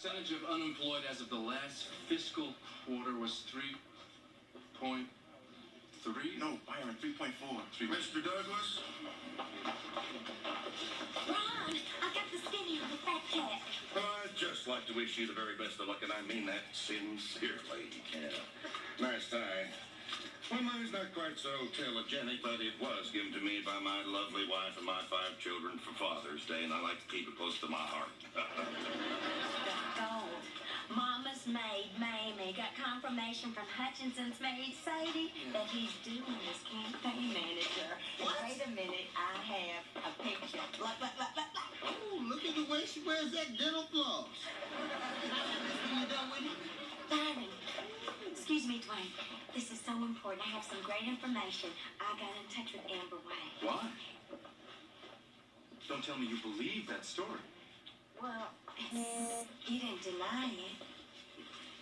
Percentage of unemployed as of the last fiscal quarter was 3.3. No, Byron, 3.4. Mr. Douglas? Ron, I got the skinny of the fat cat. I'd just like to wish you the very best of luck, and I mean that sincerely. Yeah. Nice tie. Well, mine's not quite so telegenic, but it was given to me by my lovely wife and my 5 children for Father's Day, and I like to keep it close to my heart. Gold. Mama's maid, Mamie, got confirmation from Hutchinson's maid, Sadie, that he's doing his campaign manager. What? Wait a minute, I have a picture. Look. Oh, look at the way she wears that dental floss. You done with it? Byron, excuse me, Dwayne. This is so important. I have some great information. I got in touch with Amber Way. What? Don't tell me you believe that story. Well, you didn't deny it.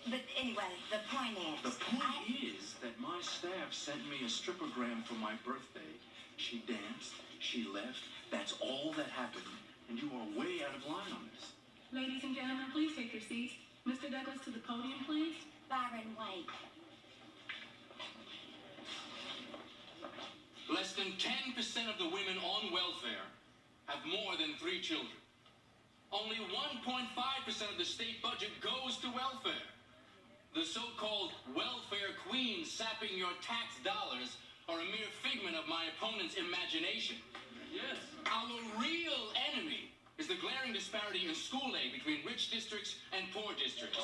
But anyway, the point is... The point is that my staff sent me a stripogram for my birthday. She danced, she left, that's all that happened, and you are way out of line on this. Ladies and gentlemen, please take your seats. Mr. Douglas, to the podium, please. Byron, wait. Less than 10% of the women on welfare have more than 3 children. Only 1.5% of the state budget goes to welfare. The so-called welfare queens sapping your tax dollars are a mere figment of my opponent's imagination. Yes. Our real enemy is the glaring disparity in school aid between rich districts and poor districts.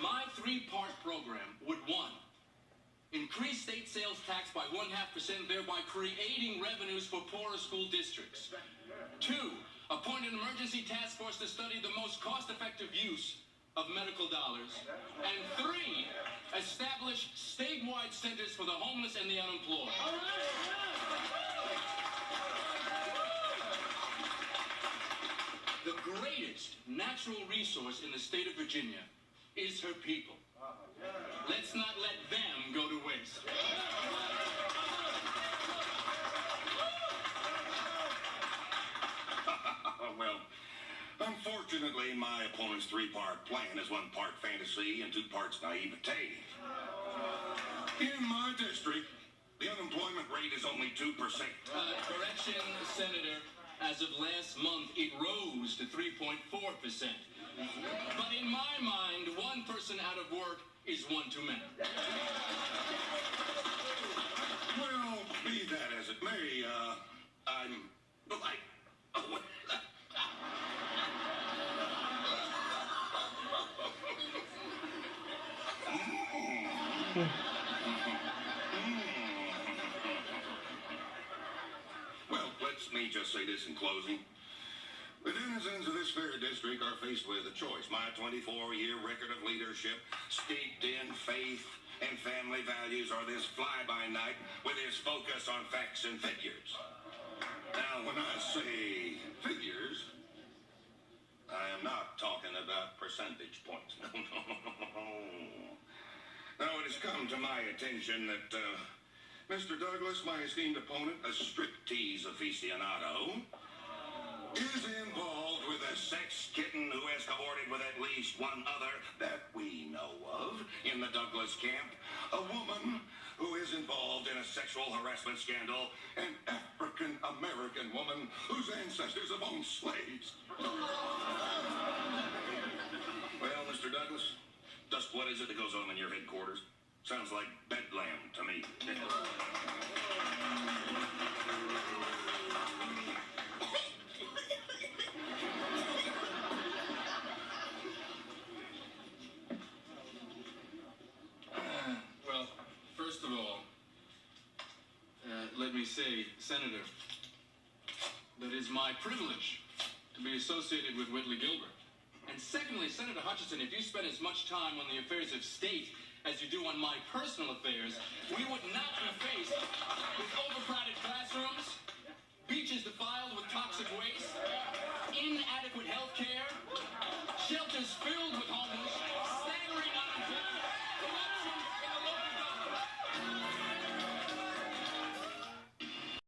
My 3-part program would 1. Increase state sales tax by 0.5%, thereby creating revenues for poorer school districts. 2. Appoint an emergency task force to study the most cost-effective use of medical dollars. And 3. Establish statewide centers for the homeless and the unemployed. The greatest natural resource in the state of Virginia is her people. Let's not let them go to waste. Well, unfortunately, my opponent's 3-part plan is 1 part fantasy and 2 parts naivete. In my district, the unemployment rate is only 2%. Correction, Senator. As of last month, it rose to 3.4%. But in my mind, 1 person out of work is 1 too many. Well, be that as it may, I'm like... Well, let me just say this in closing. The denizens of this fair district are faced with a choice. My 24-year record of leadership, steeped in faith and family values, or this fly-by-night with his focus on facts and figures. Now, when I say figures, I am not talking about percentage points. No. Now, it has come to my attention that Mr. Douglas, my esteemed opponent, a striptease aficionado, is involved with a sex kitten who has cavorted with at least 1 other that we know of in the Douglas camp. A woman who is involved in a sexual harassment scandal, an African-American woman whose ancestors have owned slaves. Well, Mr. Douglas, just what is it that goes on in your headquarters? Sounds like bedlam to me. Well, first of all, let me say, Senator, that it is my privilege to be associated with Whitley Gilbert. And secondly, Senator Hutchinson, if you spend as much time on the affairs of state as you do on my personal affairs, we would not be faced with overcrowded classrooms,